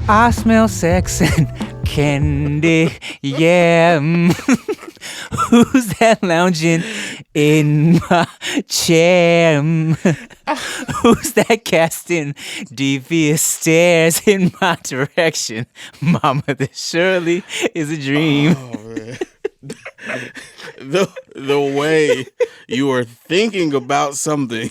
I smell sex and candy, yeah. Who's that lounging in my chair? Who's that casting devious stares in my direction? Mama, this surely is a dream. Oh, man. The way you were thinking about something,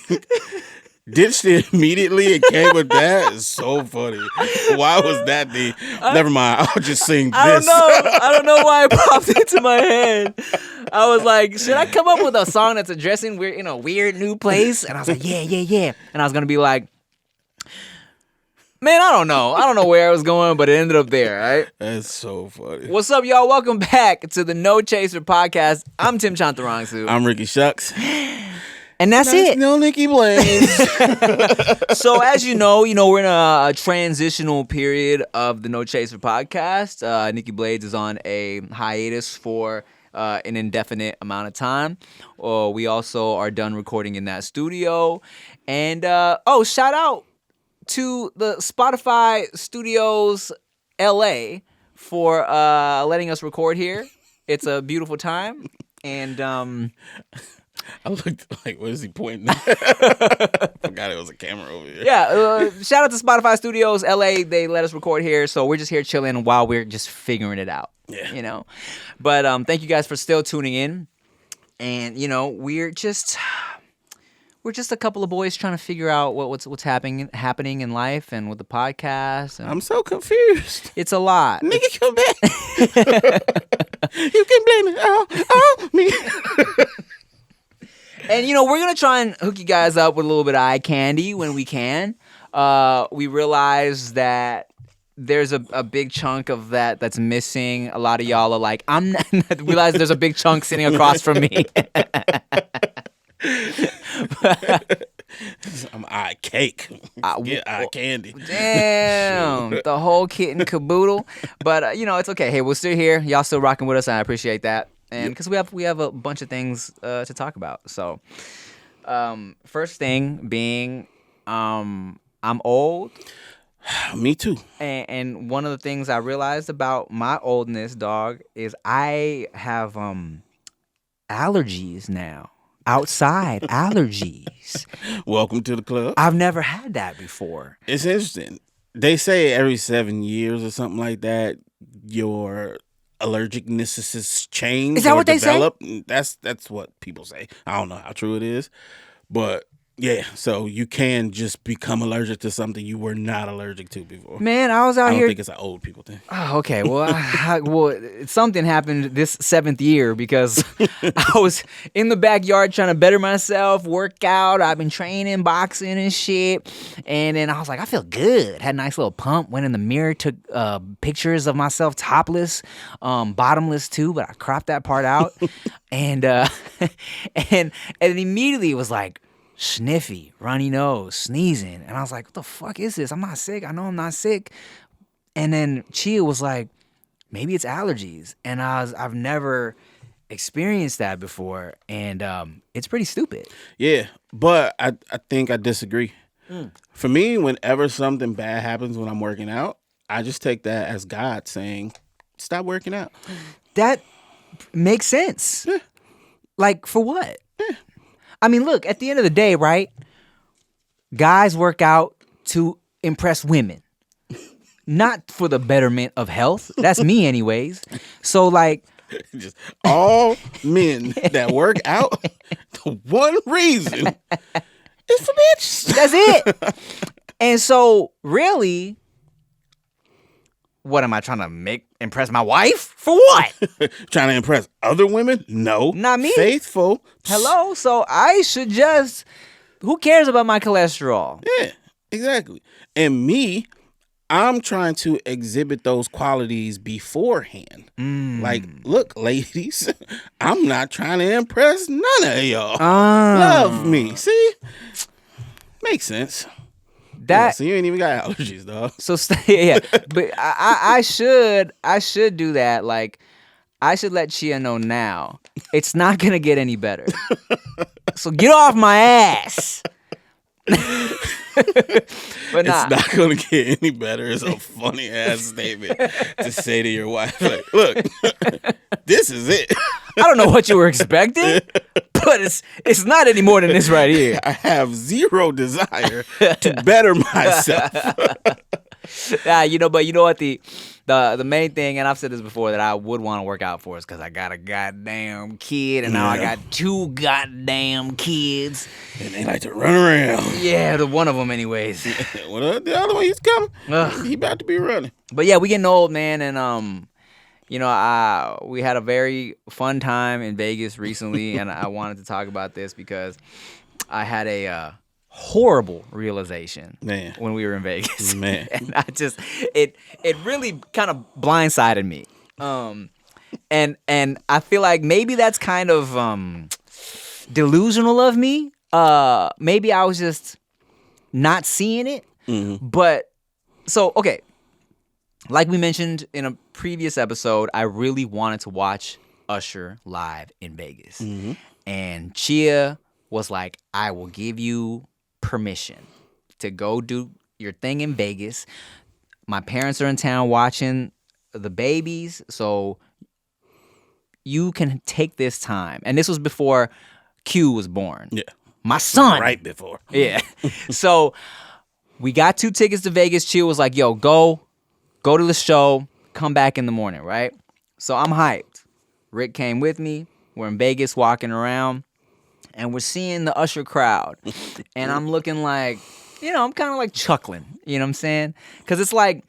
ditched it immediately and came with that is so funny. Why was that the... Never mind, I'll just sing this. I don't know why it popped into my head. I was like, should I come up with a song that's addressing we're in a weird new place? And I was like, yeah. And I was going to be like, man, I don't know where I was going, but it ended up there, right? That's so funny. What's up, y'all? Welcome back to the No Chaser podcast. I'm Tim Chantarangsu. I'm Ricky Shucks. And that's it. No Nikki Blaze. So as you know, we're in a transitional period of the No Chaser podcast. Nikki Blades is on a hiatus for an indefinite amount of time. We also are done recording in that studio. And, shout out to the Spotify Studios LA for letting us record here. It's a beautiful time. And I looked like, what is he pointing at? Forgot it was a camera over here. yeah, shout out to Spotify Studios LA. They let us record here, so we're just here chilling while we're just figuring it out. Yeah. But thank you guys for still tuning in. And we're just a couple of boys trying to figure out what's happening in life and with the podcast. And I'm so confused. it's a lot. Nigga, come back. You can blame it all me. And we're gonna try and hook you guys up with a little bit of eye candy when we can. We realize that there's a big chunk of that's missing. A lot of y'all are like, I'm not realize there's a big chunk sitting across from me. I'm eye cake. Get eye candy. Damn, the whole kit and caboodle. But it's okay. Hey, we're still here. Y'all still rocking with us, and I appreciate that. And because we have a bunch of things to talk about. So, first thing being, I'm old. Me too. And one of the things I realized about my oldness, dog, is I have allergies now. Outside allergies. Welcome to the club. I've never had that before. It's interesting. They say every 7 years or something like that, your allergicnesses change. Is that or what they develop. That's what people say. I don't know how true it is, but yeah. So you can just become allergic to something you were not allergic to before. Man, I was out I here. don't think it's an old people thing. Oh, okay. Well, something happened this 7th year because I was in the backyard trying to better myself, work out. I've been training, boxing and shit. And then I was like, I feel good. Had a nice little pump. Went in the mirror, took pictures of myself topless, bottomless too, but I cropped that part out. and immediately it was like, sniffy, runny nose, sneezing. And I was like, what the fuck is this? I'm not sick. I know I'm not sick. And then Chia was like, maybe it's allergies. And I've never experienced that before. And it's pretty stupid. Yeah, but I think I disagree. For me, whenever something bad happens when I'm working out, I just take that as God saying, stop working out. That makes sense. Yeah. Like, for what? Yeah. I mean, look, at the end of the day, right? Guys work out to impress women. Not for the betterment of health. That's me anyways. So, like... Just all men that work out, the one reason is for bitches. That's it. And so, really... What am I trying to impress my wife? For what? Trying to impress other women? No. Not me. Faithful. Hello? So I should just... Who cares about my cholesterol? Yeah, exactly. And me, I'm trying to exhibit those qualities beforehand. Like, look, ladies, I'm not trying to impress none of y'all. Love me. See? Makes sense. So you ain't even got allergies, dog. So yeah. But I should do that. Like, I should let Chia know now. It's not gonna get any better. So get off my ass. But nah. It's not gonna get any better. It's a funny ass statement to say to your wife. Like, look, this is it. I don't know what you were expecting, but it's not any more than this right here. I have zero desire to better myself. But you know what the main thing, and I've said this before, that I would want to work out for is because I got a goddamn kid, and now I got 2 goddamn kids, and they like to run around. Yeah, the one of them, anyways. Well, the other one, he's coming. He about to be running. But yeah, we getting old, man, and we had a very fun time in Vegas recently, and I wanted to talk about this because I had a horrible realization when we were in Vegas. Man. And I just it really kind of blindsided me. And I feel like maybe that's kind of delusional of me. Maybe I was just not seeing it. Mm-hmm. But so okay. Like we mentioned in a previous episode, I really wanted to watch Usher live in Vegas. Mm-hmm. And Chia was like, I will give you permission to go do your thing in Vegas. My parents are in town watching the babies, so you can take this time. And this was before Q was born. Yeah. My son. Right before. Yeah. So we got 2 tickets to Vegas. Chia was like, yo, go to the show, come back in the morning, right? So I'm hyped. Rick came with me. We're in Vegas walking around, and we're seeing the Usher crowd. And I'm looking like, I'm kind of like chuckling, you know what I'm saying? Because it's like,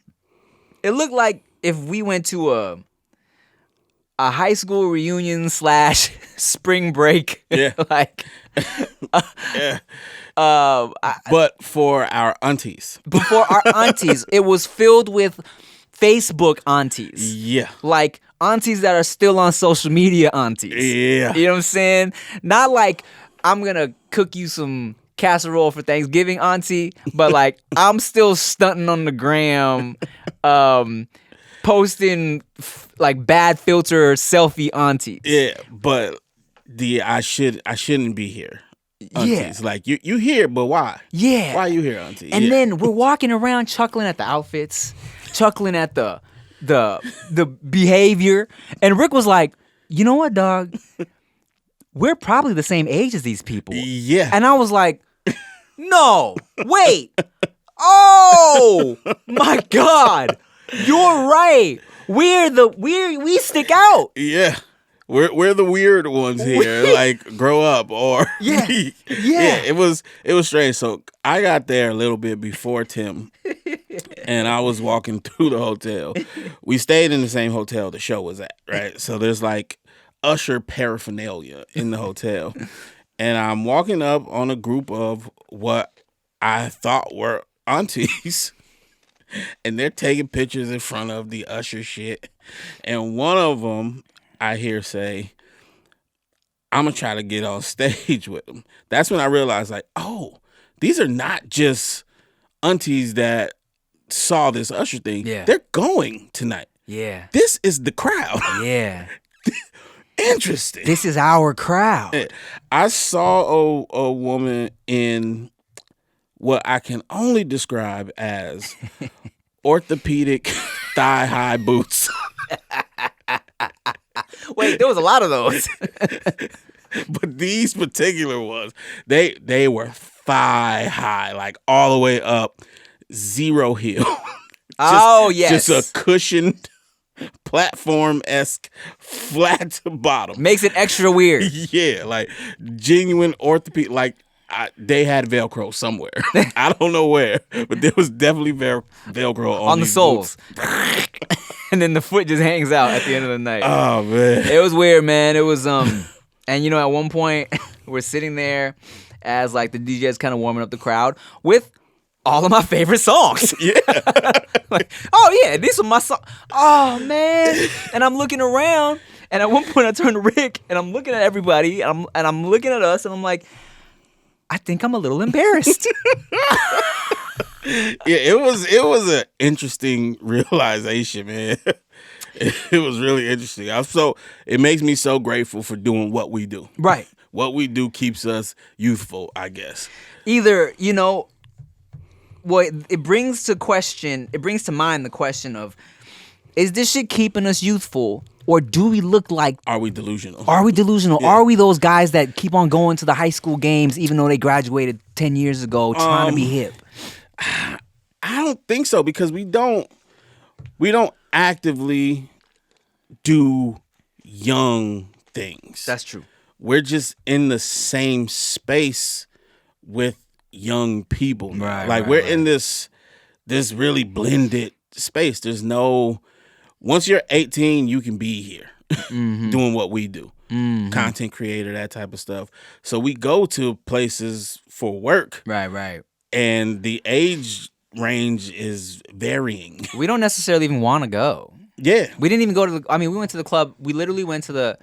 it looked like if we went to a high school reunion / spring break. Yeah. Yeah. But for our aunties. Before our aunties, it was filled with Facebook aunties. Yeah. Like aunties that are still on social media aunties. Yeah. You know what I'm saying? Not like I'm going to cook you some casserole for Thanksgiving auntie, but like I'm still stunting on the gram, posting like bad filter selfie aunties. Yeah, but I shouldn't be here. Aunties. Yeah. Like you here, but why? Yeah. Why you here, auntie? And then we're walking around chuckling at the outfits, chuckling at the behavior. And Rick was like, you know what, dog? We're probably the same age as these people. Yeah. And I was like, no, wait. Oh my God. You're right. We stick out. Yeah. We're the weird ones here. Like grow up or Yeah. It was strange. So I got there a little bit before Tim, and I was walking through the hotel. We stayed in the same hotel the show was at, right? So there's like Usher paraphernalia in the hotel, and I'm walking up on a group of what I thought were aunties. And they're taking pictures in front of the Usher shit. And one of them, I hear say, I'm going to try to get on stage with them. That's when I realized, like, oh, these are not just aunties that saw this Usher thing. Yeah. They're going tonight. Yeah. This is the crowd. Yeah. Interesting. This is our crowd. I saw a woman in what I can only describe as orthopedic thigh-high boots. Wait, there was a lot of those. But these particular ones, they were thigh-high, like all the way up, zero heel. Yes. Just a cushioned, platform-esque, flat bottom. Makes it extra weird. Yeah, like genuine orthopedic, like, they had Velcro somewhere. I don't know where, but there was definitely Velcro on the soles. And then the foot just hangs out at the end of the night. Oh, man. It was weird, man. It was, and at one point, we're sitting there as like the DJ's kind of warming up the crowd with all of my favorite songs. Yeah. Like, oh, yeah, these are my songs. Oh, man. And I'm looking around, and at one point I turn to Rick, and I'm looking at everybody, and I'm looking at us, and I'm like, I think I'm a little embarrassed. Yeah, it was an interesting realization, man. It was really interesting. It makes me so grateful for doing what we do. Right. what we do keeps us youthful, I guess. Either, it brings to mind the question of, is this shit keeping us youthful, or do we look like... Are we delusional? Yeah. Are we those guys that keep on going to the high school games even though they graduated 10 years ago trying to be hip? I don't think so, because we don't actively do young things. That's true. We're just in the same space with young people. Right, we're in this really blended space. There's no... Once you're 18, you can be here doing what we do. Content creator, that type of stuff. So we go to places for work. Right. And the age range is varying. We don't necessarily even want to go. Yeah. We didn't even go to we went to the club. We literally went to the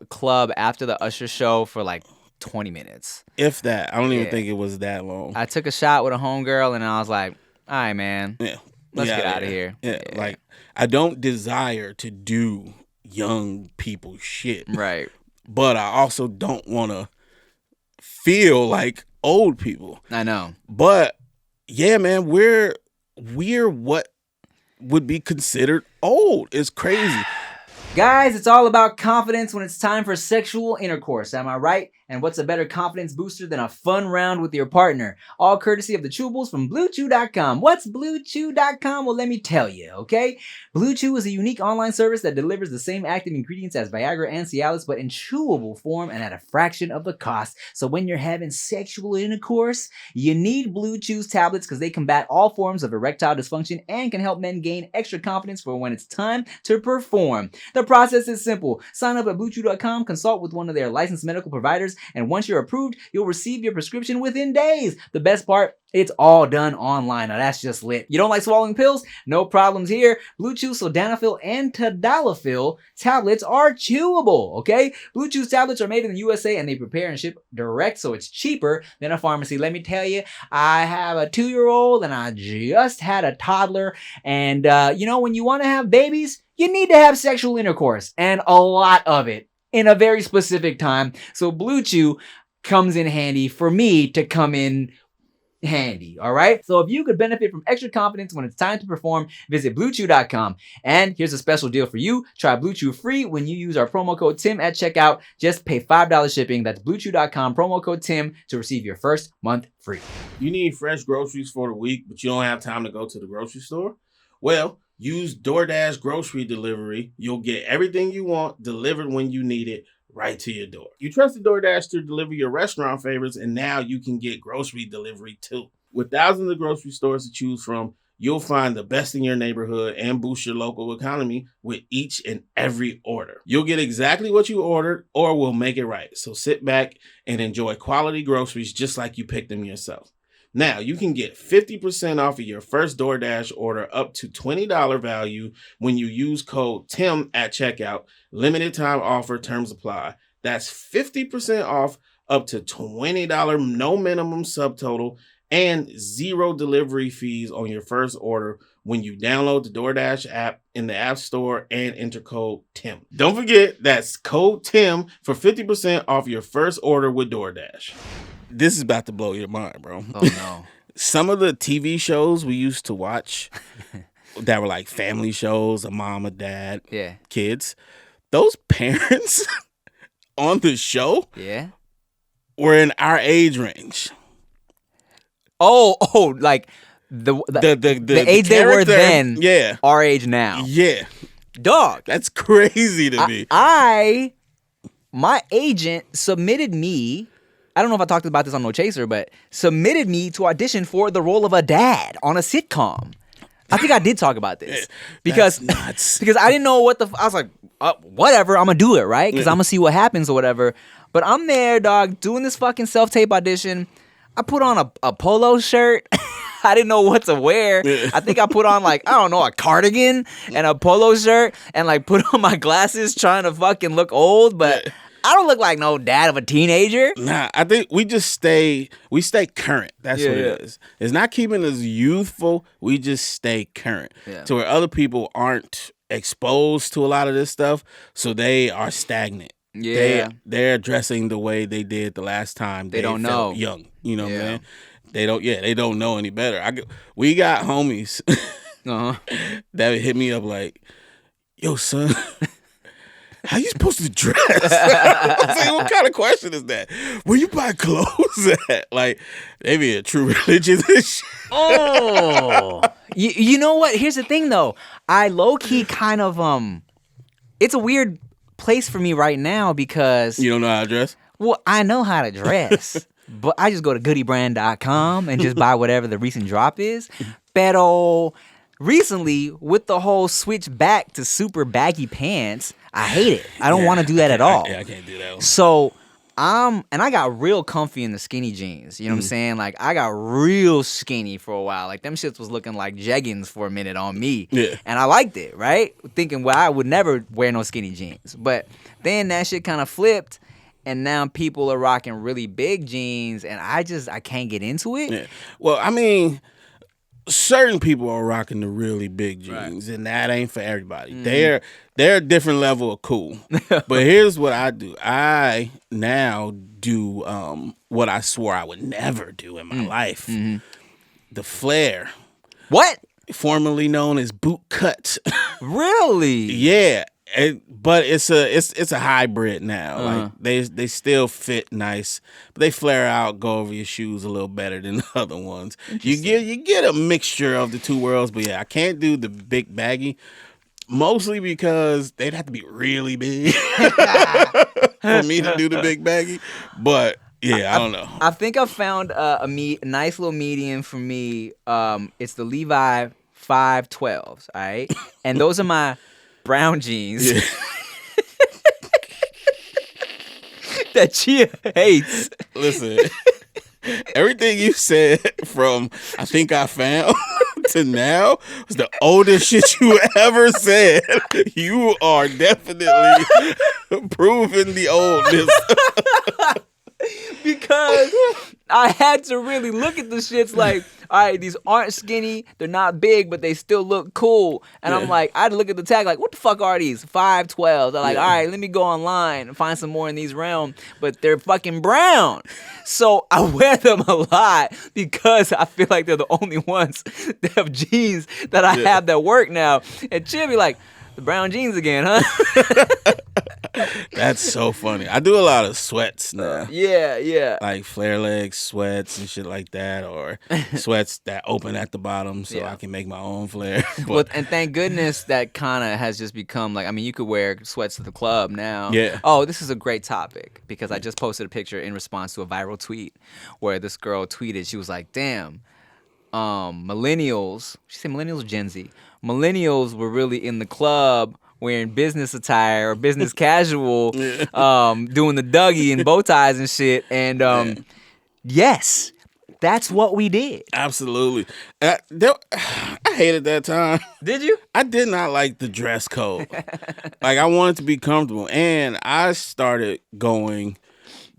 club after the Usher show for like 20 minutes. If that. I don't even think it was that long. I took a shot with a homegirl and I was like, all right, man. Yeah. Let's get out of here. Yeah. Like, I don't desire to do young people shit. Right. But I also don't want to feel like old people. I know. But yeah, man, we're what would be considered old. It's crazy. Guys, it's all about confidence when it's time for sexual intercourse. Am I right? And what's a better confidence booster than a fun round with your partner? All courtesy of the chewables from BlueChew.com. What's BlueChew.com? Well, let me tell you, okay? BlueChew is a unique online service that delivers the same active ingredients as Viagra and Cialis, but in chewable form and at a fraction of the cost. So when you're having sexual intercourse, you need BlueChew's tablets because they combat all forms of erectile dysfunction and can help men gain extra confidence for when it's time to perform. The process is simple. Sign up at BlueChew.com, consult with one of their licensed medical providers, and once you're approved, you'll receive your prescription within days. The best part, it's all done online. Now that's just lit. You don't like swallowing pills? No problems here. BlueChew Sildenafil and Tadalafil tablets are chewable, okay? BlueChew's tablets are made in the USA and they prepare and ship direct, so it's cheaper than a pharmacy. Let me tell you, I have a 2-year-old and I just had a toddler. And, when you want to have babies, you need to have sexual intercourse, and a lot of it in a very specific time. So Blue Chew comes in handy for me to come in handy, all right? So if you could benefit from extra confidence when it's time to perform, visit BlueChew.com. And here's a special deal for you. Try Blue Chew free when you use our promo code TIM at checkout. Just pay $5 shipping. That's BlueChew.com, promo code TIM to receive your first month free. You need fresh groceries for the week, but you don't have time to go to the grocery store? Well, use DoorDash grocery delivery. You'll get everything you want delivered when you need it right to your door. You trusted DoorDash to deliver your restaurant favorites, and now you can get grocery delivery too. With thousands of grocery stores to choose from, you'll find the best in your neighborhood and boost your local economy with each and every order. You'll get exactly what you ordered, or we'll make it right. So sit back and enjoy quality groceries just like you picked them yourself. Now, you can get 50% off of your first DoorDash order up to $20 value when you use code TIM at checkout. Limited time offer, terms apply. That's 50% off up to $20, no minimum subtotal, and 0 delivery fees on your first order when you download the DoorDash app in the App Store and enter code TIM. Don't forget, that's code TIM for 50% off your first order with DoorDash. This is about to blow your mind, bro. Oh, no. Some of the TV shows we used to watch that were like family shows, a mom, a dad, kids, those parents on the show were in our age range. Oh, like the age they were then, our age now. Yeah. Dog. That's crazy to me. My agent submitted me, I don't know if I talked about this on No Chaser, but submitted me to audition for the role of a dad on a sitcom. I think I did talk about this because I didn't know I was like, whatever, I'm gonna do it, right? Because I'm gonna see what happens or whatever. But I'm there, dog, doing this fucking self-tape audition. I put on a polo shirt. I didn't know what to wear. I think I put on a cardigan and a polo shirt and put on my glasses trying to fucking look old, but I don't look like no dad of a teenager. Nah, I think we stay current. That's what it is. It's not keeping us youthful. We just stay current to where other people aren't exposed to a lot of this stuff, so they are stagnant Yeah. they're dressing the way they did the last time They don't felt know. young. You know what I'm Yeah. saying? They don't know any better. We got homies Uh-huh. that would hit me up like, yo, son, how you supposed to dress? I'm saying, what kind of question is that? Where you buy clothes at? Like, they be a true religion and shit. Oh. You know what? Here's the thing, though. I low-key kind of, it's a weird place for me right now because... You don't know how to dress? Well, I know how to dress, but I just go to goodiebrand.com and just buy whatever the recent drop is. Pero recently, with the whole switch back to super baggy pants, I hate it. I don't want to do that at all. I can't do that one. So, and I got real comfy in the skinny jeans. You know what I'm saying? Like, I got real skinny for a while. Like, them shits was looking like jeggings for a minute on me. Yeah. And I liked it, right? Thinking, well, I would never wear no skinny jeans. But then that shit kind of flipped. And now people are rocking really big jeans, and I can't get into it. Yeah. Well, I mean, certain people are rocking the really big jeans, and that ain't for everybody. They're a different level of cool. But here's what I do. I now do what I swore I would never do in my life. The flare. What? Formerly known as boot cut. Really? Yeah. But it's a hybrid now. Like they still fit nice, but they flare out, go over your shoes a little better than the other ones. You get a mixture of the two worlds, but yeah, I can't do the big baggy, mostly because they'd have to be really big for me to do the big baggy. But yeah, I don't know. I think I found a nice little medium for me. It's the Levi 512s, all right? And those are my brown jeans. Yeah. That Chia hates. Listen, everything you said from I think I found to now was the oldest shit you ever said. You are definitely proving the oldness. Because I had to really look at the shits like, all right, these aren't skinny, they're not big, but they still look cool. And I'm like, I had to look at the tag like, what the fuck are these? 512s. I'm like, all right, let me go online and find some more in these realms, but they're fucking brown. So I wear them a lot because I feel like they're the only ones that have jeans that I have that work now. And she'll be like, the brown jeans again, huh? That's so funny. I do a lot of sweats now. Yeah. Like flare leg sweats and shit like that, or sweats that open at the bottom so I can make my own flare. Well, and thank goodness that kind of has just become like, I mean, you could wear sweats to the club now. Yeah. Oh, this is a great topic because I just posted a picture in response to a viral tweet where this girl tweeted, she was like, damn, millennials, she said millennials or Gen Z? Millennials were really in the club wearing business attire or business casual, doing the Dougie and bow ties and shit. And yes, that's what we did. Absolutely. I hated that time. Did you? I did not like the dress code. Like, I wanted to be comfortable. And I started going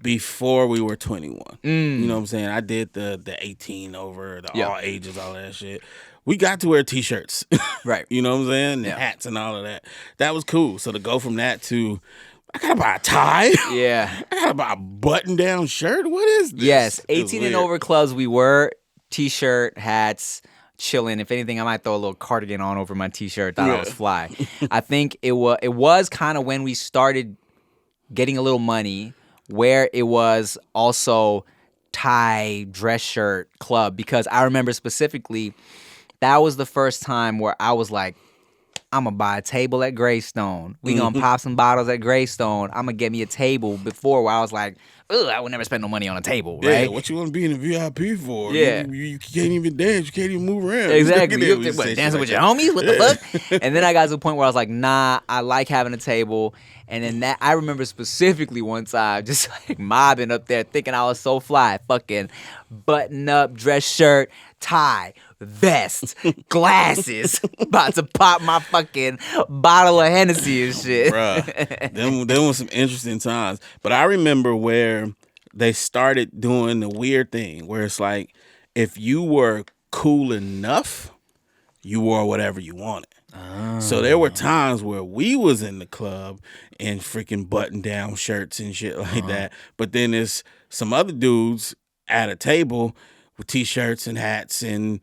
before we were 21. You know what I'm saying? I did the 18 over, all ages, all that shit. We got to wear T-shirts. Right. You know what I'm saying? The hats and all of that. That was cool. So to go from that to, I gotta buy a tie. Yeah. I gotta buy a button-down shirt. What is this? Yes, 18 and over clubs, we were T-shirt, hats, chilling. If anything, I might throw a little cardigan on over my T-shirt. Thought I was fly. I think it was kind of when we started getting a little money, where it was also tie, dress shirt club. Because I remember specifically, that was the first time where I was like, I'm going to buy a table at Greystone. We going to pop some bottles at Greystone. I'm going to get me a table before where I was like, ugh, I would never spend no money on a table, right? Yeah, what you want to be in a VIP for? Yeah. You can't even dance. You can't even move around. Exactly. You dancing with your homies? What the fuck? And then I got to the point where I was like, nah, I like having a table. And then that, I remember specifically one time just like mobbing up there thinking I was so fly. Fucking button up, dress shirt, tie, vest, glasses, about to pop my fucking bottle of Hennessy and shit. Bruh, them was some interesting times. But I remember where they started doing the weird thing where it's like, if you were cool enough, you wore whatever you wanted. So there were times where we was in the club in freaking button-down shirts and shit like that. But then there's some other dudes at a table with T-shirts and hats and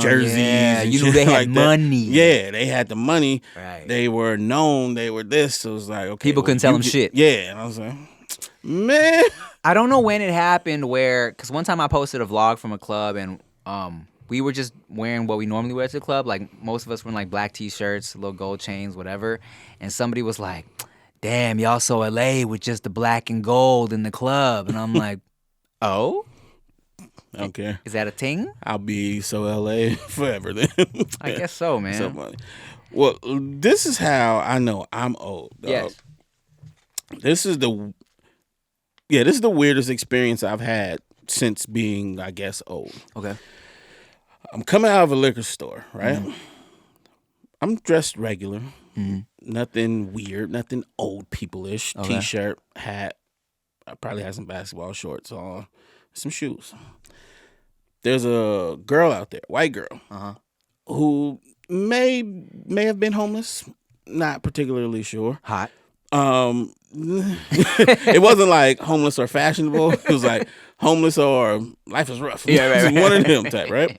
jerseys. Yeah. And You knew shit they had like that. money. Yeah, they had the money. Right. They were known. They were this. So it was like, okay. People couldn't tell them shit. Yeah. And I was like, man. I don't know when it happened because one time I posted a vlog from a club and we were just wearing what we normally wear to the club. Like most of us were in like black T-shirts, little gold chains, whatever. And somebody was like, damn, y'all so LA with just the black and gold in the club. And I'm like, oh? I don't care. Is that a thing? I'll be so LA forever then. I guess so, man. So funny. Well, this is how I know I'm old. Dog. Yes. This is the weirdest experience I've had since being, I guess, old. Okay. I'm coming out of a liquor store, right? I'm dressed regular. Nothing weird, nothing old people-ish. Okay. T-shirt, hat. I probably had some basketball shorts on, some shoes. There's a girl out there, white girl, who may have been homeless. Not particularly sure. Hot. It wasn't like homeless or fashionable. It was like homeless or life is rough. Yeah, right, right. One of them type, right?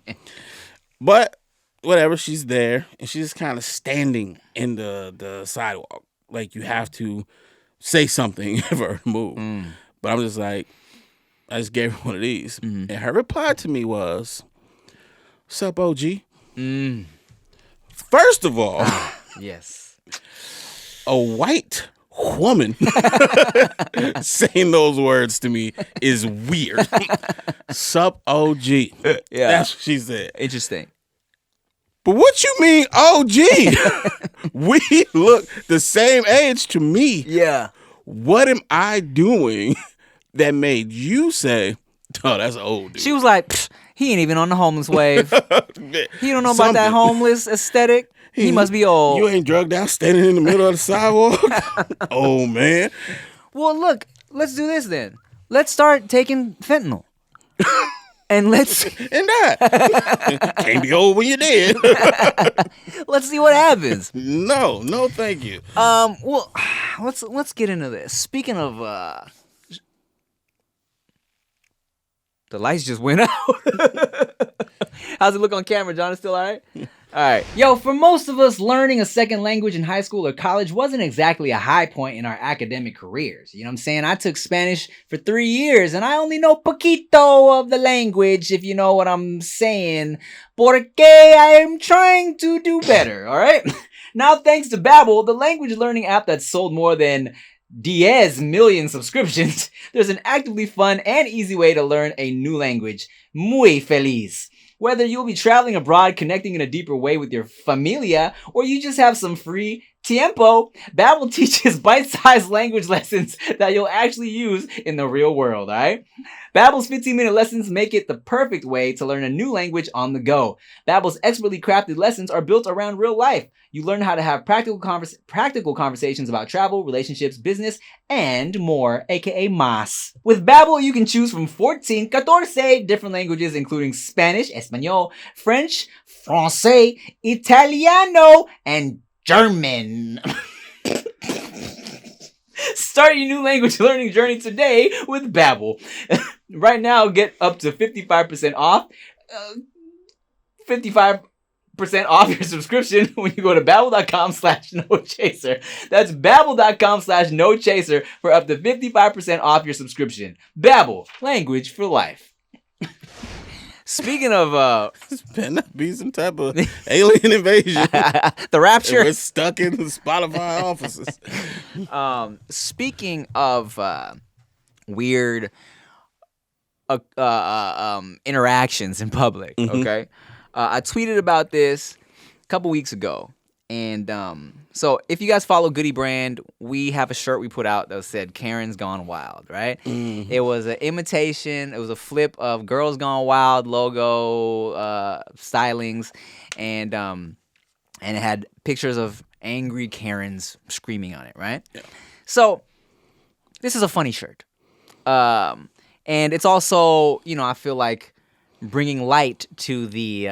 But whatever, she's there and she's just kind of standing in the sidewalk. Like you have to say something for her to move. But I'm just like, I just gave her one of these. And her reply to me was, "What's up, OG?" First of all, Yes. a white woman saying those words to me is weird. Sup, OG. Yeah. That's what she said. Interesting. But what you mean, OG? We look the same age to me. Yeah. What am I doing that made you say, "Oh, that's old dude"? She was like, he ain't even on the homeless wave. He don't know about that Something. homeless aesthetic. He must be old. You ain't drugged out standing in the middle of the sidewalk? Oh, man. Well, look, let's do this then. Let's start taking fentanyl. And let's And that. Can't be old when you're dead. let's see what happens. No, thank you. Well, let's get into this. Speaking of the lights just went out. How's it look on camera, John? It's still all right? All right. Yo, for most of us, learning a second language in high school or college wasn't exactly a high point in our academic careers. You know what I'm saying? I took Spanish for 3 years, and I only know poquito of the language, if you know what I'm saying. Porque I am trying to do better, all right? Now, thanks to Babbel, the language learning app that's sold more than 10 million subscriptions, there's an actively fun and easy way to learn a new language. Muy feliz. Whether you'll be traveling abroad, connecting in a deeper way with your familia, or you just have some free tiempo, Babbel teaches bite-sized language lessons that you'll actually use in the real world, alright? Babbel's 15-minute lessons make it the perfect way to learn a new language on the go. Babbel's expertly crafted lessons are built around real life. You learn how to have practical conversations about travel, relationships, business, and more, aka más. With Babbel, you can choose from 14 different languages, including Spanish, Español, French, Francais, Italiano, and German. Start your new language learning journey today with Babbel. Right now, get up to 55% off. 55% off your subscription when you go to babbel.com/nochaser. That's babbel.com/nochaser for up to 55% off your subscription. Babbel, language for life. Speaking of This better not be some type of alien invasion. the rapture. We're stuck in the Spotify offices. Speaking of weird interactions in public, okay? I tweeted about this a couple weeks ago. And so if you guys follow Goodie brand, we have a shirt we put out that said Karen's Gone Wild, right? It was an imitation. It was a flip of Girls Gone Wild logo stylings. And it had pictures of angry Karens screaming on it, right? Yeah. So this is a funny shirt. And it's also, you know, I feel like bringing light to the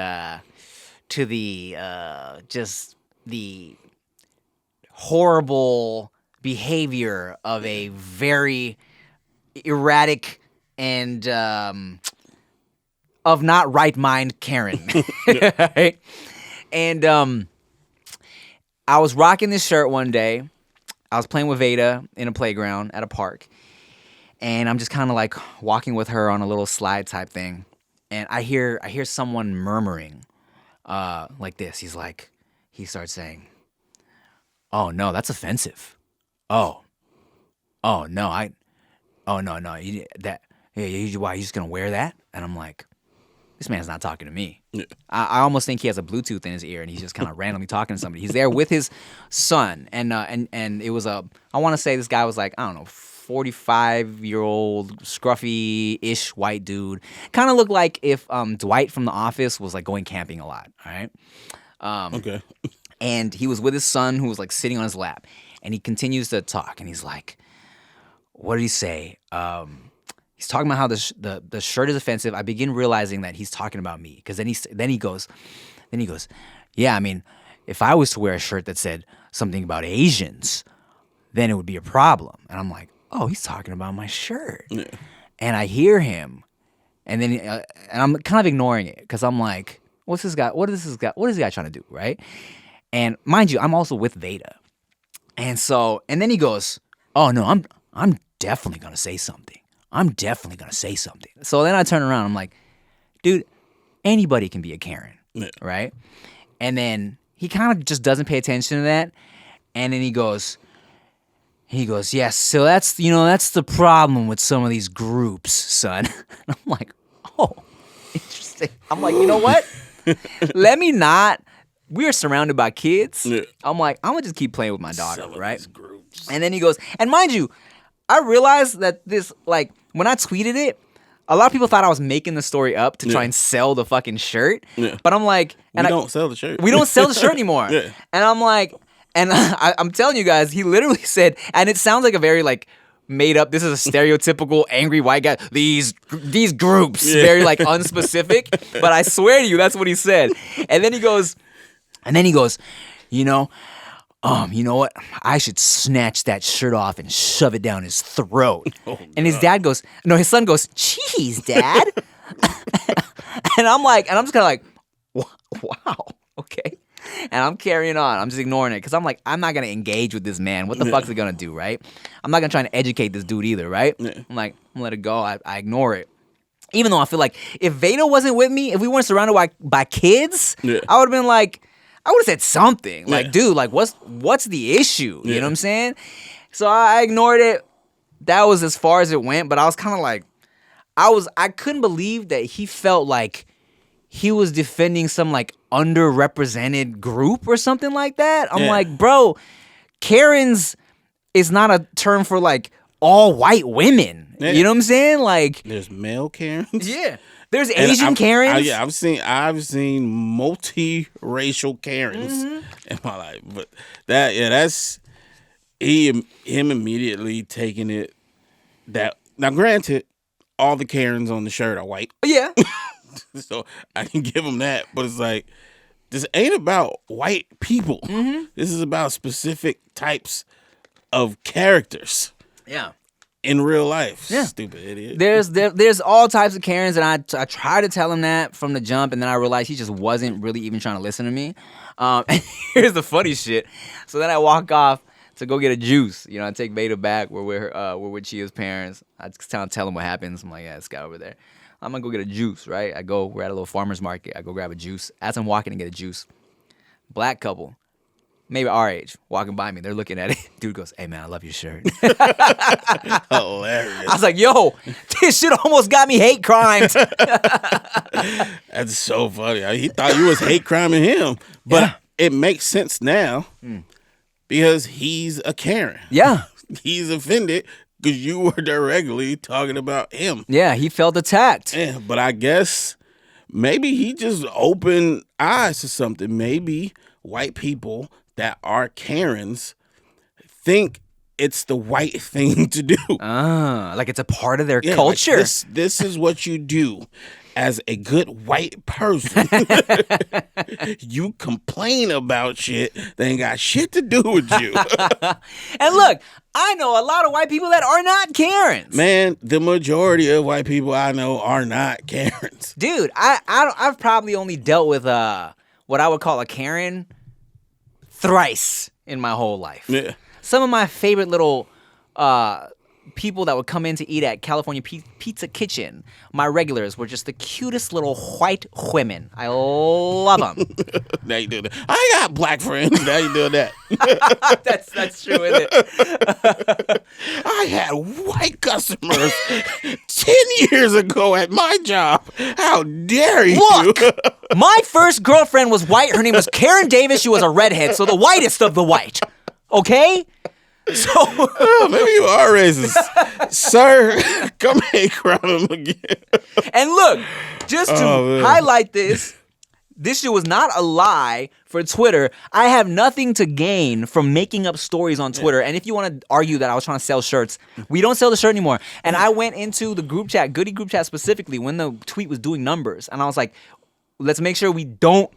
just the horrible behavior of a very erratic and of not right mind Karen. Right? And I was rocking this shirt one day. I was playing with Veda in a playground at a park. And I'm just kind of like walking with her on a little slide type thing. And I hear someone murmuring like this. He starts saying, "Oh no, that's offensive. Oh no, no, why you just gonna wear that?" And I'm like, this man's not talking to me. Yeah. I almost think he has a Bluetooth in his ear and he's just kind of randomly talking to somebody. He's there with his son, and it was I want to say this guy was like, I don't know, 45-year-old scruffy-ish white dude. Kind of looked like if Dwight from The Office was like going camping a lot. All right. Okay. And he was with his son who was like sitting on his lap, and he continues to talk, and he's like, what did he say? He's talking about how the shirt is offensive. I begin realizing that he's talking about me, because then he goes, yeah, I mean, if I was to wear a shirt that said something about Asians, then it would be a problem. And I'm like, oh, he's talking about my shirt. Yeah. And I hear him, and then and I'm kind of ignoring it because I'm like, what's this guy? What is this guy trying to do, right? And mind you, I'm also with Veda, and then he goes, oh no, I'm definitely gonna say something. So then I turn around. I'm like, dude, anybody can be a Karen, yeah. Right? And then he kind of just doesn't pay attention to that. And then he goes, yes, so that's the problem with some of these groups, son. And I'm like, oh, interesting. I'm like, you know what? Let me not. We are surrounded by kids. Yeah. I'm like, I'm going to just keep playing with my daughter, some right? These groups. And then he goes, and mind you, I realized that this, like, when I tweeted it, a lot of people thought I was making the story up to try and sell the fucking shirt. Yeah. But I'm like, we don't sell the shirt. We don't sell the shirt anymore. Yeah. And I'm like, and I'm telling you guys, he literally said, and it sounds like a very like made up. This is a stereotypical angry white guy. These groups, very like unspecific. But I swear to you, that's what he said. And then he goes, you know what? I should snatch that shirt off and shove it down his throat. Oh, and his son goes, "Jeez, Dad." And I'm just kind of like, wow, okay. And I'm carrying on. I'm just ignoring it because I'm like, I'm not going to engage with this man. What the fuck's it going to do, right? I'm not going to try to educate this dude either, right? Yeah. I'm like, I'm going to let it go. I ignore it. Even though I feel like if Veda wasn't with me, if we weren't surrounded by kids, I would have been like, I would have said something. Like, dude, like, what's the issue? You know what I'm saying? So I ignored it. That was as far as it went. But I was kind of like, I couldn't believe that he felt like he was defending some like underrepresented group or something like that. I'm like, bro, Karens is not a term for like all white women. Yeah. You know what I'm saying? Like, there's male Karens. Yeah. There's Asian Karens. I've seen multiracial Karens in my life. But that's him immediately taking it that now granted, all the Karens on the shirt are white. Yeah. So I can give them that, but it's like, this ain't about white people. Mm-hmm. This is about specific types of characters. Yeah. In real life. Yeah. Stupid idiot. There's all types of Karens, and I tried to tell him that from the jump, and then I realized he just wasn't really even trying to listen to me. And here's the funny shit. So then I walk off to go get a juice. I take Veda back. We're with Chia's parents. I just tell him what happens. I'm like, yeah, this guy over there. I'm going to go get a juice, right? We're at a little farmer's market. I go grab a juice. As I'm walking to get a juice, black couple, maybe our age, walking by me. They're looking at it. Dude goes, "Hey, man, I love your shirt." Hilarious. I was like, yo, this shit almost got me hate crimed. That's so funny. He thought you was hate criming him. But it makes sense now because he's a Karen. Yeah. He's offended because you were directly talking about him. Yeah, he felt attacked. Yeah, but I guess maybe he just opened eyes to something. Maybe white people that are Karens think it's the white thing to do. Like it's a part of their culture. Like this is what you do. as a good white person, you complain about shit that ain't got shit to do with you. And look, I know a lot of white people that are not Karens. Man, the majority of white people I know are not Karens. Dude, I've probably only dealt with what I would call a Karen thrice in my whole life. Yeah. Some of my favorite little people that would come in to eat at California Pizza Kitchen, my regulars, were just the cutest little white women. I love them. Now you do that. I got black friends. Now you doing that. That's true, isn't it? I had white customers 10 years ago at my job. How dare you? Look, my first girlfriend was white. Her name was Karen Davis. She was a redhead, so the whitest of the white. Okay? So maybe you are racist. Sir, come and crown him again. And look, just to highlight this shit was not a lie for Twitter. I have nothing to gain from making up stories on Twitter. And if you want to argue that I was trying to sell shirts, we don't sell the shirt anymore. And I went into the group chat, Goodie group chat specifically, when the tweet was doing numbers. And I was like, let's make sure we don't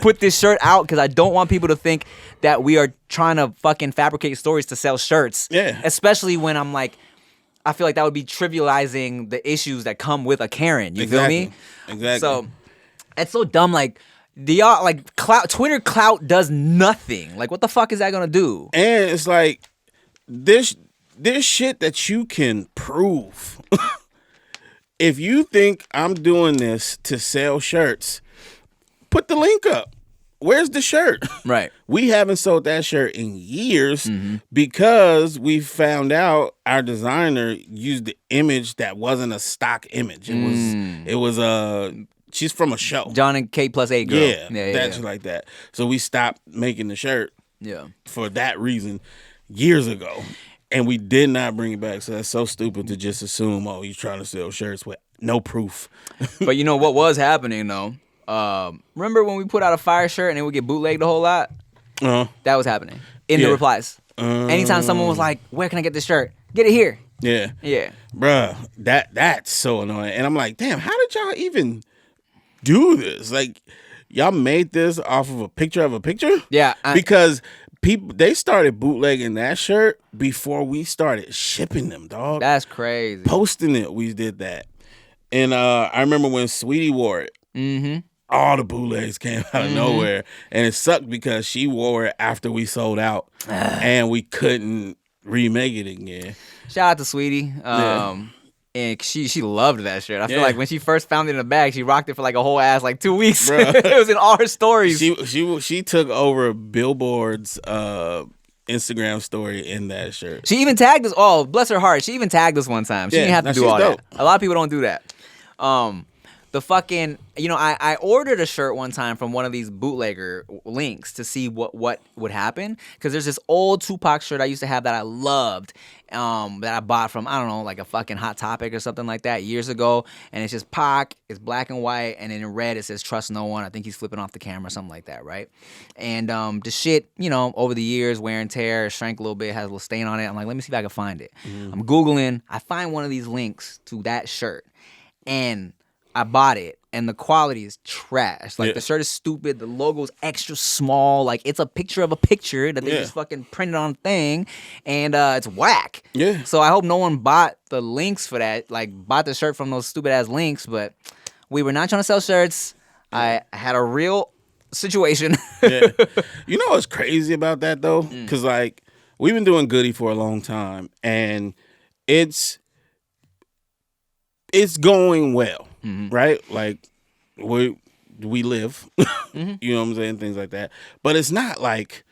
put this shirt out, because I don't want people to think that we are trying to fucking fabricate stories to sell shirts. Yeah. Especially when I'm like, I feel like that would be trivializing the issues that come with a Karen. You feel me? Exactly. So it's so dumb. Like, Twitter clout does nothing. Like, what the fuck is that gonna do? And it's like this shit that you can prove. If you think I'm doing this to sell shirts, put the link up. Where's the shirt? Right. We haven't sold that shirt in years because we found out our designer used the image that wasn't a stock image. It was she's from a show. John and K plus 8 girl. Yeah, that's like that. So we stopped making the shirt for that reason years ago. And we did not bring it back. So that's so stupid to just assume, oh, you're trying to sell shirts with no proof. But you know what was happening, though? Remember when we put out a fire shirt and it would get bootlegged a whole lot? That was happening in the replies. Anytime someone was like, where can I get this shirt? Get it here. Yeah. Yeah. Bruh, that's so annoying. And I'm like, damn, how did y'all even do this? Like, y'all made this off of a picture of a picture? Yeah. Because they started bootlegging that shirt before we started shipping them, dog. That's crazy. Posting it, we did that. And I remember when Sweetie wore it. Mm-hmm. All the bootlegs came out of nowhere. And it sucked because she wore it after we sold out. And we couldn't remake it again. Shout out to Sweetie. And she loved that shirt. I feel like when she first found it in the bag, she rocked it for like a whole ass 2 weeks. It was in all her stories. She took over Billboard's Instagram story in that shirt. She even tagged us. Oh, bless her heart. She even tagged us one time. She didn't have to do all that. A lot of people don't do that. The fucking, I ordered a shirt one time from one of these bootlegger links to see what would happen. Because there's this old Tupac shirt I used to have that I loved, that I bought from, I don't know, like a fucking Hot Topic or something like that years ago. And it's just Pac, it's black and white, and then in red it says trust no one. I think he's flipping off the camera, something like that, right? And the shit, over the years, wear and tear, shrank a little bit, has a little stain on it. I'm like, let me see if I can find it. I'm Googling, I find one of these links to that shirt. And I bought it, and the quality is trash. Like, the shirt is stupid. The logo's extra small. Like, it's a picture of a picture that they just fucking printed on a thing, and it's whack. Yeah. So I hope no one bought the links for that, like, bought the shirt from those stupid-ass links, but we were not trying to sell shirts. I had a real situation. You know what's crazy about that, though? Because, like, we've been doing Goodie for a long time, and it's going well. Right? Like, we live, you know what I'm saying? Things like that. But it's not like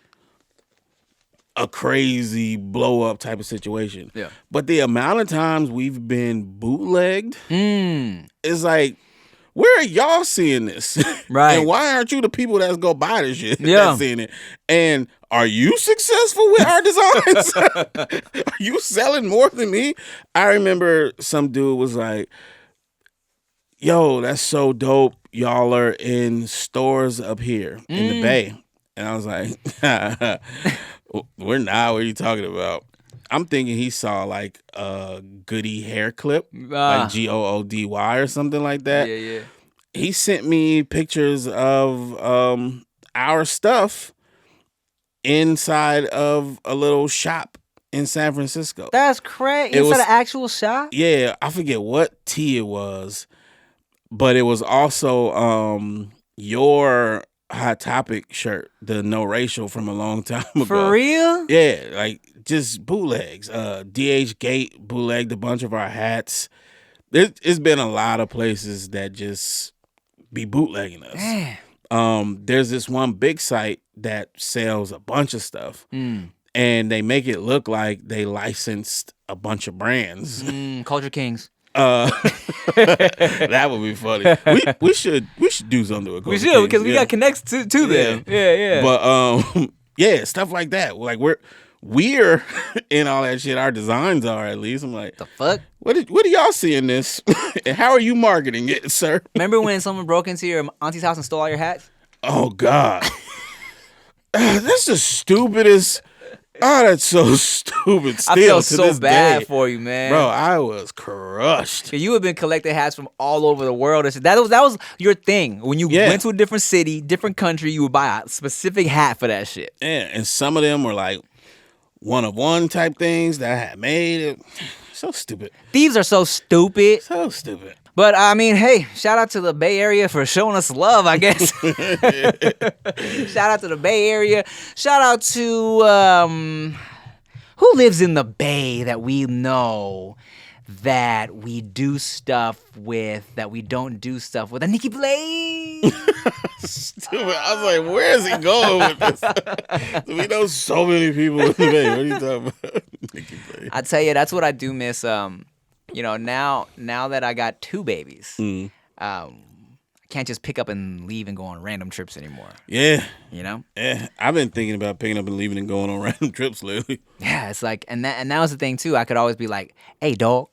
a crazy blow up type of situation. Yeah. But the amount of times we've been bootlegged is like, where are y'all seeing this? Right. And why aren't you the people that's go buy this shit that's seeing it? And are you successful with our designs? Are you selling more than me? I remember some dude was like, yo, that's so dope. Y'all are in stores up here in the Bay. And I was like, we're not. What are you talking about? I'm thinking he saw like a Goodie hair clip, like Ah, Goody or something like that. yeah. He sent me pictures of our stuff inside of a little shop in San Francisco. That's crazy. It Inside was an actual shop? Yeah, I forget what tea it was, but it was also your Hot Topic shirt, the No Racial from a long time ago. For real? Yeah, like just bootlegs. DH Gate bootlegged a bunch of our hats. It's been a lot of places that just be bootlegging us. Damn. There's this one big site that sells a bunch of stuff, and they make it look like they licensed a bunch of brands. Culture Kings. That would be funny. We should do something with Culture We should, Kings, because we got connects to them. Yeah. But yeah, stuff like that. Like we're in all that shit. Our designs are, at least. I'm like, the fuck? what do y'all see in this? And how are you marketing it, sir? Remember when someone broke into your auntie's house and stole all your hats? Oh God, that's the stupidest. Oh, that's so stupid. Still, I feel to so this bad day. for you, man. Bro, I was crushed. You have been collecting hats from all over the world. That was your thing. When you went to a different city, different country, you would buy a specific hat for that shit. Yeah, and some of them were like one of one type things that I had made. So stupid. Thieves are so stupid. So stupid. But I mean, hey, shout out to the Bay Area for showing us love, I guess. Shout out to the Bay Area. Shout out to who lives in the Bay that we know that we do stuff with, that we don't do stuff with. Nikki Blade. Stupid. I was like, where is he going with this? We know so many people in the Bay. What are you talking about? Nikki Blade. I tell you, that's what I do miss. Now that I got 2 babies, I can't just pick up and leave and go on random trips anymore. Yeah. You know? Yeah. I've been thinking about picking up and leaving and going on random trips lately. Yeah, it's like, and that was the thing too. I could always be like, "Hey, dog,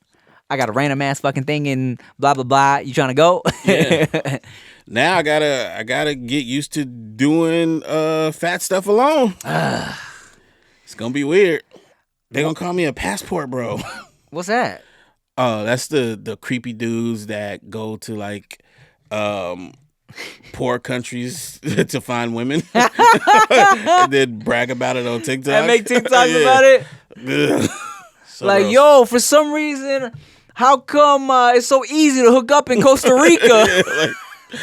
I got a random ass fucking thing in blah blah blah. You trying to go?" Yeah. Now I gotta get used to doing fat stuff alone. It's gonna be weird. They're gonna call me a passport bro. What's that? That's the creepy dudes that go to like poor countries to find women and then brag about it on TikTok. And make TikToks about it. So like, gross. yo, for some reason, how come it's so easy to hook up in Costa Rica?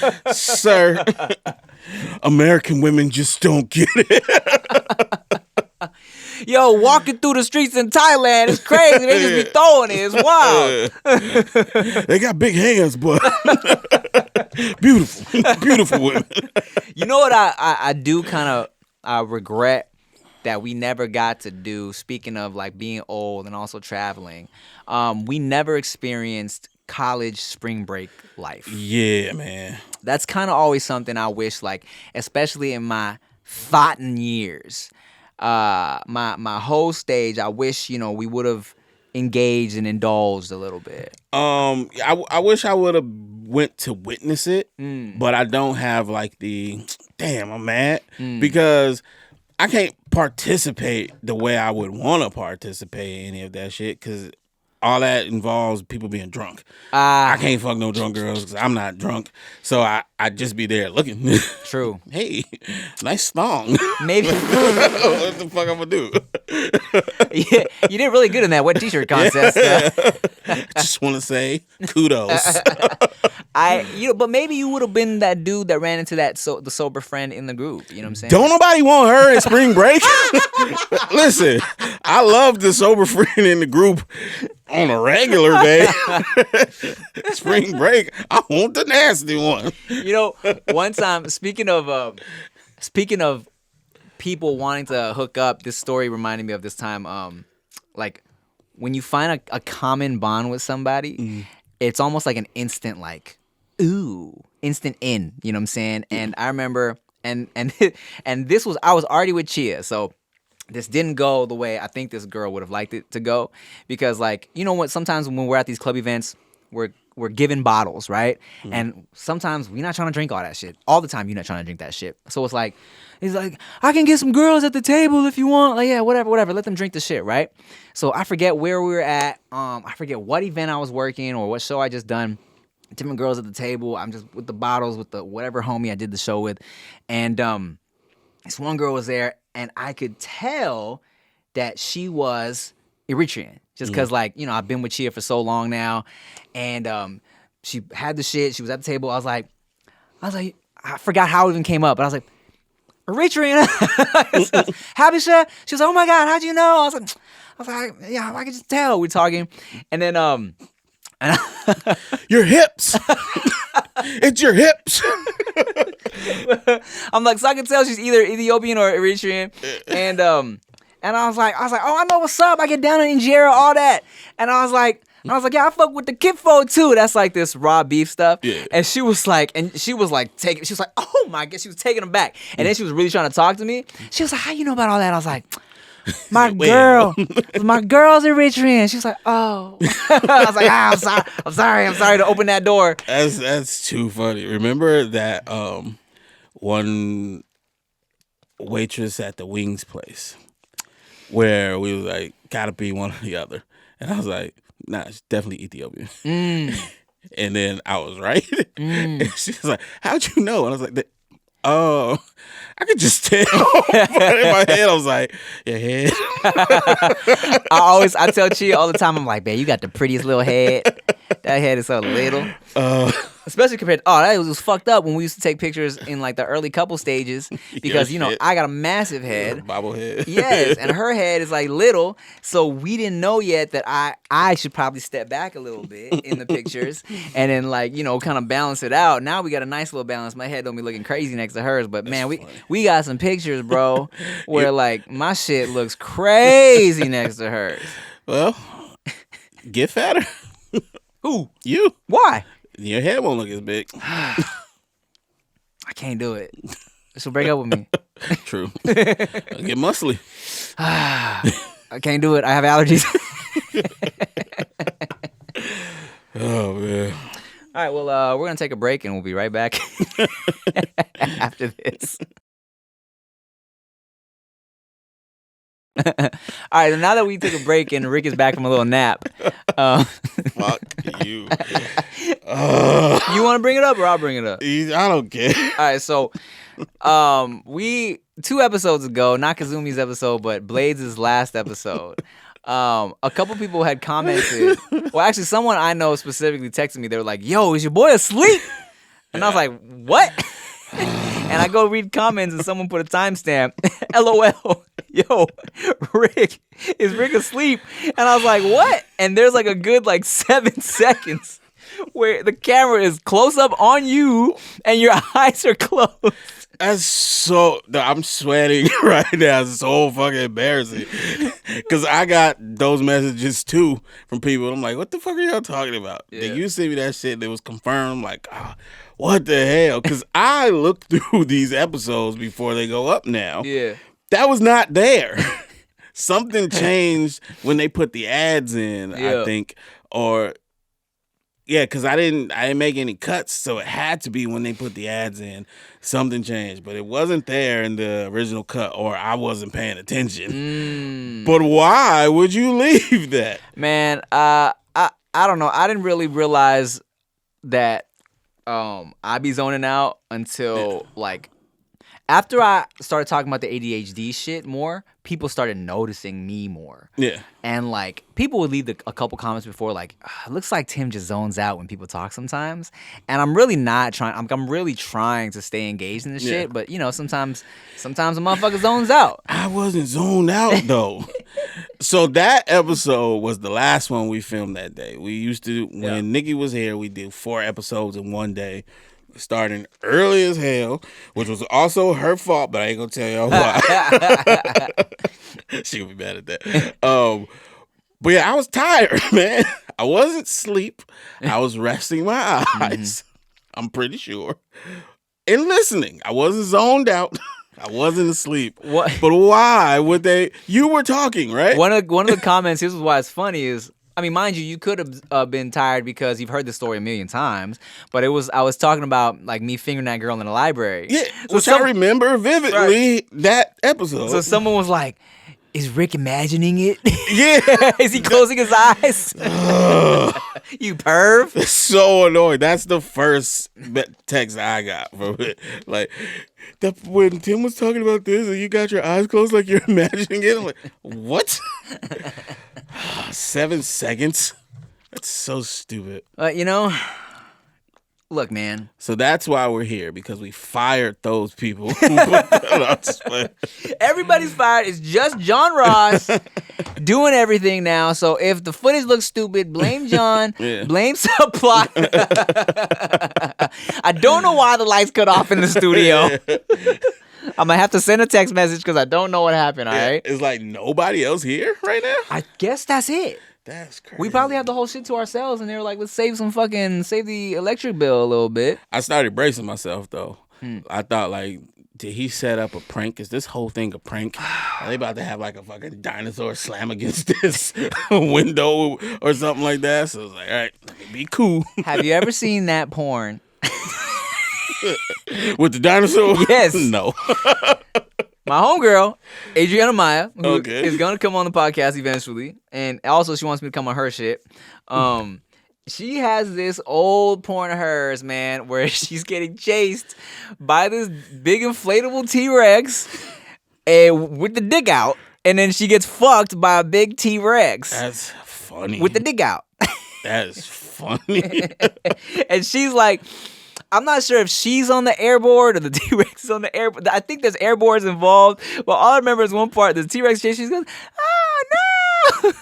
Like, sir, American women just don't get it. Yo, walking through the streets in Thailand is crazy. They just be throwing it. It's wild. They got big hands, but beautiful women. You know what I do kind of regret that we never got to do, speaking of like being old and also traveling, we never experienced college spring break life. Yeah, man. That's kind of always something I wish, like, especially in my thoughtin' years, my whole stage, I wish, we would have engaged and indulged a little bit. I wish I would have went to witness it, but I don't have like I'm mad because I can't participate the way I would want to participate in any of that shit because all that involves people being drunk. I can't fuck no drunk girls because I'm not drunk. So I just be there looking. True. Hey, nice thong. Maybe. What the fuck I'm gonna do? Yeah, you did really good in that wet t-shirt contest. Just want to say kudos. But maybe you would have been that dude that ran into the sober friend in the group. You know what I'm saying? Don't nobody want her in spring break. Listen, I love the sober friend in the group on a regular day. Spring break, I want the nasty one. One time, speaking of people wanting to hook up, this story reminded me of this time. Like when you find a common bond with somebody, it's almost like an instant instant in. You know what I'm saying? And I remember, and this was, I was already with Chia, so this didn't go the way I think this girl would have liked it to go, because like, you know what, sometimes when we're at these club events, we're given bottles, right? And sometimes we're not trying to drink all that shit. All the time you're not trying to drink that shit. So it's like, he's like, I can get some girls at the table if you want. Like, yeah, whatever. Let them drink the shit, right? So I forget where we were at. I forget what event I was working or what show I just done. Different girls at the table. I'm just with the bottles with the whatever homie I did the show with. And this one girl was there, and I could tell that she was Eritrean. Just because, like, you know, I've been with Chia for so long now. And she had the shit. She was at the table. I was like, I forgot how it even came up. But I was like, Eritrean. Habisha. She was like, oh, my God, how'd you know? I was like, yeah, I could just tell. We're talking. And then, your hips. It's your hips. I'm like, so I can tell she's either Ethiopian or Eritrean. And I was like, oh, I know what's up. I get down in injera, all that. And I was like, yeah, I fuck with the kitfo too. That's like this raw beef stuff. Yeah. And she was like, oh my God, she was taking them back. And then she was really trying to talk to me. She was like, how you know about all that? I was like, my girl's Eritrean. She was like, oh. I was like, I'm sorry to open that door. That's too funny. Remember that one waitress at the wings place where we was like, gotta be one or the other. And I was like, nah, it's definitely Ethiopian. And then I was right. And she was like, how'd you know? And I was like, oh, I could just tell. But in my head, I was like, your head. I tell Chia all the time, I'm like, babe, you got the prettiest little head. That head is so little. Especially compared to, that was fucked up when we used to take pictures in like the early couple stages because, you know, I got a massive head. Bobblehead. Yes, and her head is like little. So we didn't know yet that I should probably step back a little bit in the pictures and then like, you know, kind of balance it out. Now we got a nice little balance. My head don't be looking crazy next to hers. But man, we got some pictures, bro, where like my shit looks crazy next to hers. Well, get fatter. Who? You. Why? Your head won't look as big. I can't do it. So break up with me. True. I'll get muscly. I can't do it. I have allergies. Oh, man. All right, well, we're going to take a break, and we'll be right back after this. All right, now that we took a break and Rick is back from a little nap. Fuck you. You want to bring it up or I'll bring it up? I don't care. All right, so we 2 episodes ago, not Kazumi's episode, but Blades' last episode, a couple people had commented. Well, actually, someone I know specifically texted me. They were like, yo, is your boy asleep? And I was like, what? And I go read comments and someone put a timestamp. LOL. Yo, Rick, is Rick asleep? And I was like, what? And there's like a good like 7 seconds where the camera is close up on you and your eyes are closed. That's so, I'm sweating right now. It's so fucking embarrassing. Because I got those messages too from people. I'm like, what the fuck are y'all talking about? Yeah. Did you send me that shit that was confirmed? I'm like, what the hell? Because I looked through these episodes before they go up now. Yeah. That was not there. Something changed when they put the ads in, I think. Or, yeah, because I didn't make any cuts, so it had to be when they put the ads in. Something changed, but it wasn't there in the original cut, or I wasn't paying attention. But why would you leave that? Man, I don't know. I didn't really realize that I'd be zoning out until like after I started talking about the ADHD shit more, people started noticing me more. Yeah. And like people would leave a couple comments before like, it looks like Tim just zones out when people talk sometimes. And I'm really not trying. I'm really trying to stay engaged in this shit. But you know, sometimes a motherfucker zones out. I wasn't zoned out though. So that episode was the last one we filmed that day. We used to, when Nikki was here, we did 4 episodes in one day. Starting early as hell, which was also her fault, but I ain't gonna tell y'all why. She'll be mad at that. But yeah, I was tired, man. I wasn't asleep. I was resting my eyes. I'm pretty sure. And listening. I wasn't zoned out. I wasn't asleep. What? But why would they? You were talking, right? One of the comments. Here's why it's funny is I mean, mind you, you could have been tired because you've heard the story a million times. But I was talking about like me fingering that girl in the library. Yeah, which I remember vividly that episode. So someone was like, "Is Rick imagining it? Yeah. Is he closing his eyes? You perv." It's so annoying. That's the first text I got from it. Like, when Tim was talking about this and you got your eyes closed like you're imagining it, I'm like, what? 7 seconds? That's so stupid. Look, man. So that's why we're here, because we fired those people. Everybody's fired. It's just John Ross doing everything now. So if the footage looks stupid, blame John. Yeah. Blame supply. I don't know why the lights cut off in the studio. I'm going to have to send a text message because I don't know what happened, all right? It's like nobody else here right now? I guess that's it. That's crazy. We probably have the whole shit to ourselves, and they were like, let's save the electric bill a little bit. I started bracing myself, though. I thought, like, did he set up a prank? Is this whole thing a prank? Are they about to have, like, a fucking dinosaur slam against this window or something like that? So I was like, all right, let me be cool. Have you ever seen that porn? With the dinosaur? Yes. No. My homegirl, Adriana Maya, who Okay. is going to come on the podcast eventually, and also she wants me to come on her shit. She has this old porn of hers, man, where she's getting chased by this big inflatable T-Rex with the dick out, and then she gets fucked by a big T-Rex. That's funny. With the dick out. That is funny. And she's like, I'm not sure if she's on the airboard or the T-Rex is on the airboard. I think there's airboards involved. But all I remember is one part, the T-Rex chase, she goes, oh, no!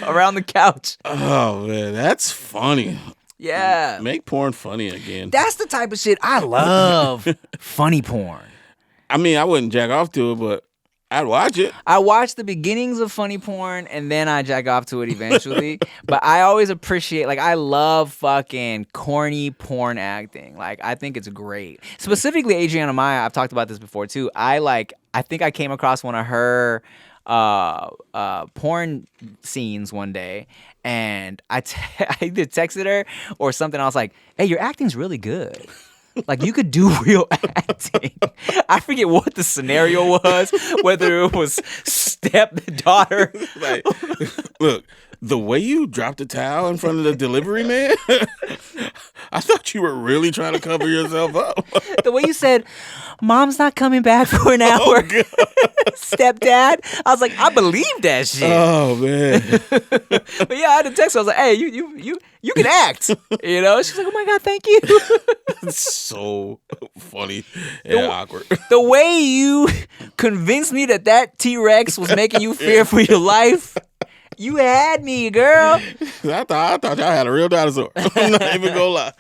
Around the couch. Oh, man, that's funny. Yeah. Make porn funny again. That's the type of shit I love. Funny porn. I mean, I wouldn't jack off to it, but I'd watch it. I watch the beginnings of funny porn and then I jack off to it eventually. But I always appreciate, like, I love fucking corny porn acting. Like, I think it's great. Specifically, Adriana Maya, I've talked about this before too. I think I came across one of her porn scenes one day, and I either texted her or something. I was like, hey, your acting's really good. Like, you could do real acting. I forget what the scenario was, whether it was stepdaughter. Like, look, the way you dropped the towel in front of the delivery man, I thought you were really trying to cover yourself up. The way you said, Mom's not coming back for an hour. Stepdad. I was like, I believe that shit. Oh, man. But yeah, I had to text her. I was like, hey, you can act. You know? She's like, oh my God, thank you. It's so funny and awkward. The way you convinced me that T-Rex was making you fear for your life, you had me, girl. I thought y'all had a real dinosaur. I'm not even gonna lie.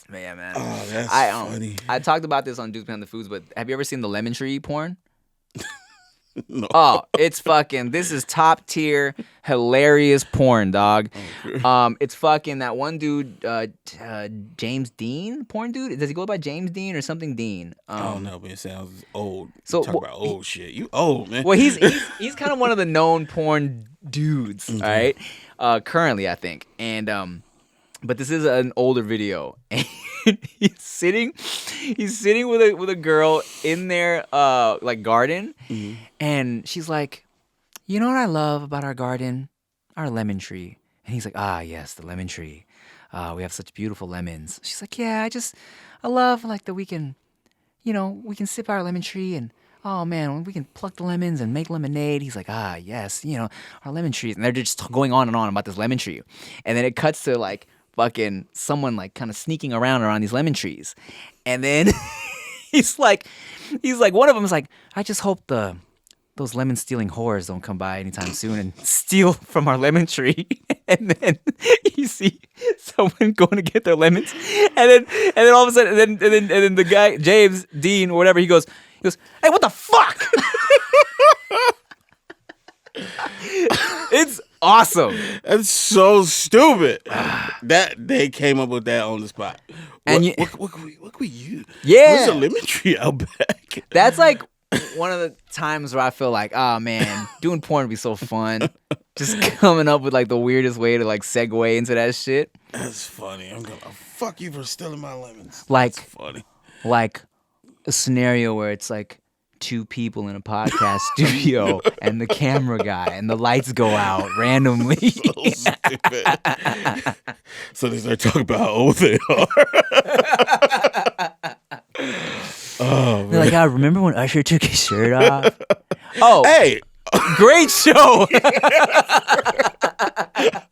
Man. Oh, that's funny. I talked about this on Dudes Behind the Foods, but have you ever seen the lemon tree porn? No. Oh, it's fucking, this is top tier, hilarious porn, dog. Okay. It's fucking that one dude, James Dean, porn dude. Does he go by James Dean or something Dean? I don't know, but it sounds old. So, Talk about old shit. You old, man. Well, he's kind of one of the known porn dudes, all right? Currently, I think. And but this is an older video. And he's sitting with a girl in their like garden, and she's like, you know what I love about our garden? Our lemon tree. And he's like, ah, yes, the lemon tree. We have such beautiful lemons. She's like, yeah, I love like that we can sip our lemon tree and oh man, we can pluck the lemons and make lemonade. He's like, ah, yes, our lemon trees. And they're just going on and on about this lemon tree. And then it cuts to like fucking someone like kind of sneaking around these lemon trees. And then he's like, one of them is like, I just hope those lemon stealing whores don't come by anytime soon and steal from our lemon tree. And then you see someone going to get their lemons, and then all of a sudden, and then the guy James Dean or whatever, he goes, hey, what the fuck? It's awesome. That's so stupid. That they came up with that on the spot. What could we use? Yeah, what's a lemon tree out back? That's like one of the times where I feel like, oh man, doing porn would be so fun. Just coming up with like the weirdest way to like segue into that shit. That's funny. I'm gonna fuck you for stealing my lemons. Like, that's funny. Like a scenario where it's like 2 people in a podcast studio and the camera guy and the lights go out randomly. So stupid. So they start talking about how old they are. Oh, man. They're like, remember when Usher took his shirt off? Oh, Hey, great show.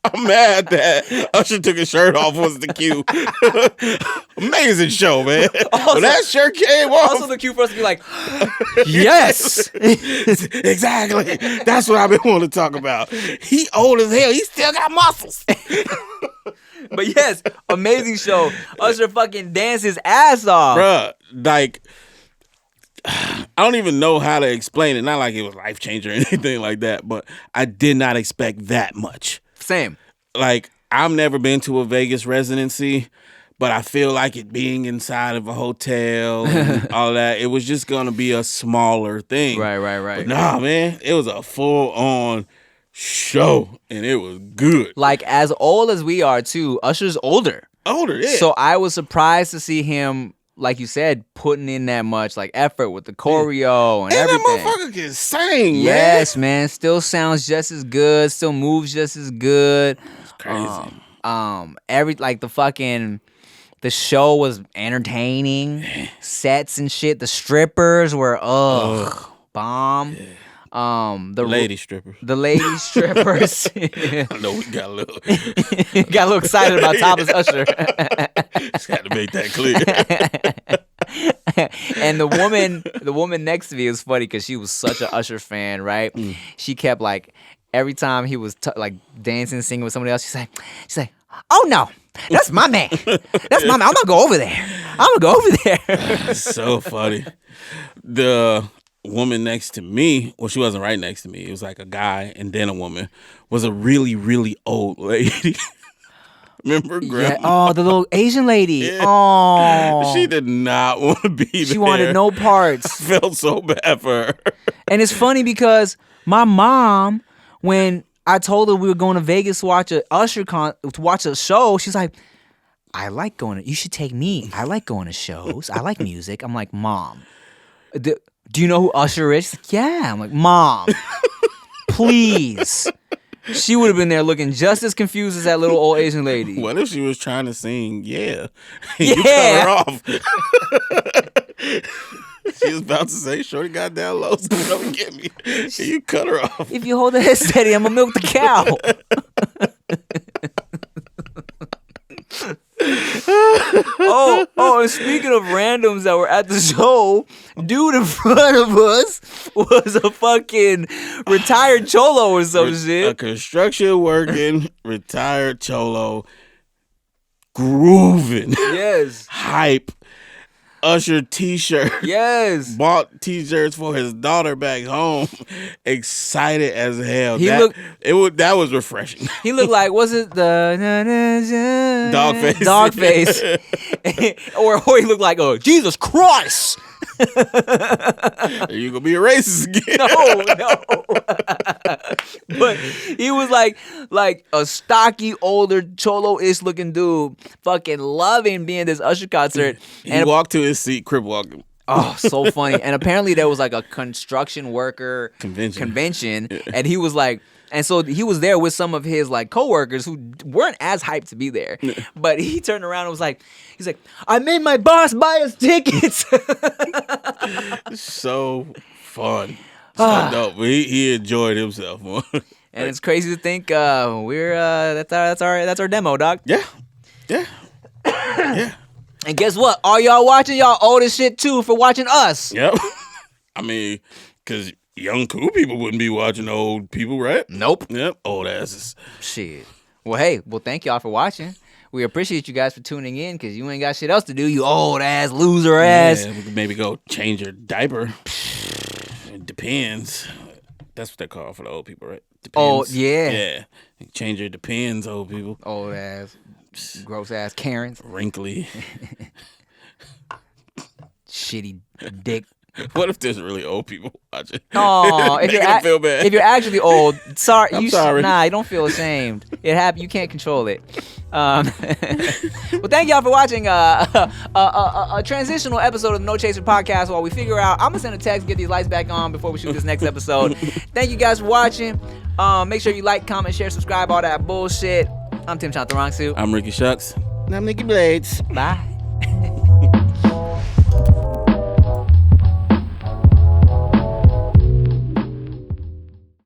I'm mad that Usher took his shirt off was the cue. Amazing show, man. When that shirt came off. Also the cue for us to be like, yes. Exactly. That's what I've been wanting to talk about. He old as hell. He still got muscles. But yes, amazing show. Usher fucking danced his ass off. Bruh, like, I don't even know how to explain it. Not like it was life-changing or anything like that, but I did not expect that much. Same. Like, I've never been to a Vegas residency, but I feel like it being inside of a hotel and all that, it was just going to be a smaller thing. Right. But nah, man, it was a full-on show, and it was good. Like, as old as we are, too, Usher's older. Yeah. So I was surprised to see him, like you said, putting in that much like effort with the choreo and everything. That motherfucker can sing, man. Yes, man. Still sounds just as good. Still moves just as good. It's crazy. The show was entertaining. Sets and shit. The strippers were bomb. Yeah. The lady strippers. The lady strippers. I know we got a little excited about topless Usher. Just had to make that clear. And the woman next to me was funny because she was such an Usher fan, right? She kept like every time he was like dancing, singing with somebody else, she's like, oh no, that's my man. That's my man. I'm gonna go over there. That's so funny. The woman next to me, well, she wasn't right next to me. It was like a guy and then a woman, was a really, really old lady. Remember Grandma? Yeah. Oh, the little Asian lady. Yeah. Oh. She did not want to be there. She wanted no parts. I felt so bad for her. And it's funny because my mom, when I told her we were going to Vegas to watch a show, she's like, you should take me. I like going to shows. I like music. I'm like, Mom, do you know who Usher is? She's like, yeah. I'm like, Mom, please. She would have been there looking just as confused as that little old Asian lady. What if she was trying to sing, yeah? Yeah. You cut her off. She was about to say, shorty got down low, so don't get me. And you cut her off. If you hold the head steady, I'm going to milk the cow. And speaking of randoms that were at the show, dude in front of us was a fucking retired cholo or some shit. A construction working retired cholo, grooving. Yes. Hype. Usher t-shirt. Yes. Bought t-shirts for his daughter back home. Excited as hell. That was refreshing. He looked like, was it the dog face? Dog face. or he looked like, oh, Jesus Christ. You gonna be a racist again? No. But he was like a stocky, older, cholo-ish looking dude, fucking loving being this Usher concert. He walked to his seat, crip walking. Oh, so funny. And apparently there was like a construction worker convention. Yeah. And he was like, and so he was there with some of his like coworkers who weren't as hyped to be there. But he turned around and was like, he's like, I made my boss buy us tickets. So fun. So dope. He enjoyed himself. And it's crazy to think that's our demo, dog. Yeah. And guess what? All y'all watching, y'all old as shit too for watching us. Yep. I mean, because young cool people wouldn't be watching old people, right? Nope. Yep. Old asses. Shit. Well, thank y'all for watching. We appreciate you guys for tuning in because you ain't got shit else to do, you old ass, loser ass. Yeah, we could maybe go change your diaper. It depends. That's what they call for the old people, right? Depends. Oh, yeah. Yeah. Change your depends, old people. Old ass, gross ass Karens. Wrinkly. Shitty dick What if there's really old people watching? Oh, Making them feel bad. if you're actually old, sorry. I'm sorry. Nah, you don't feel ashamed. It happened. You can't control it. Well, thank y'all for watching a transitional episode of the No Chaser podcast. While we figure out, I'm gonna send a text, get these lights back on before we shoot this next episode. Thank you guys for watching. Make sure you like, comment, share, subscribe, all that bullshit. I'm Tim Chantarangsu. I'm Ricky Shucks. And I'm Nikki Blades. Bye.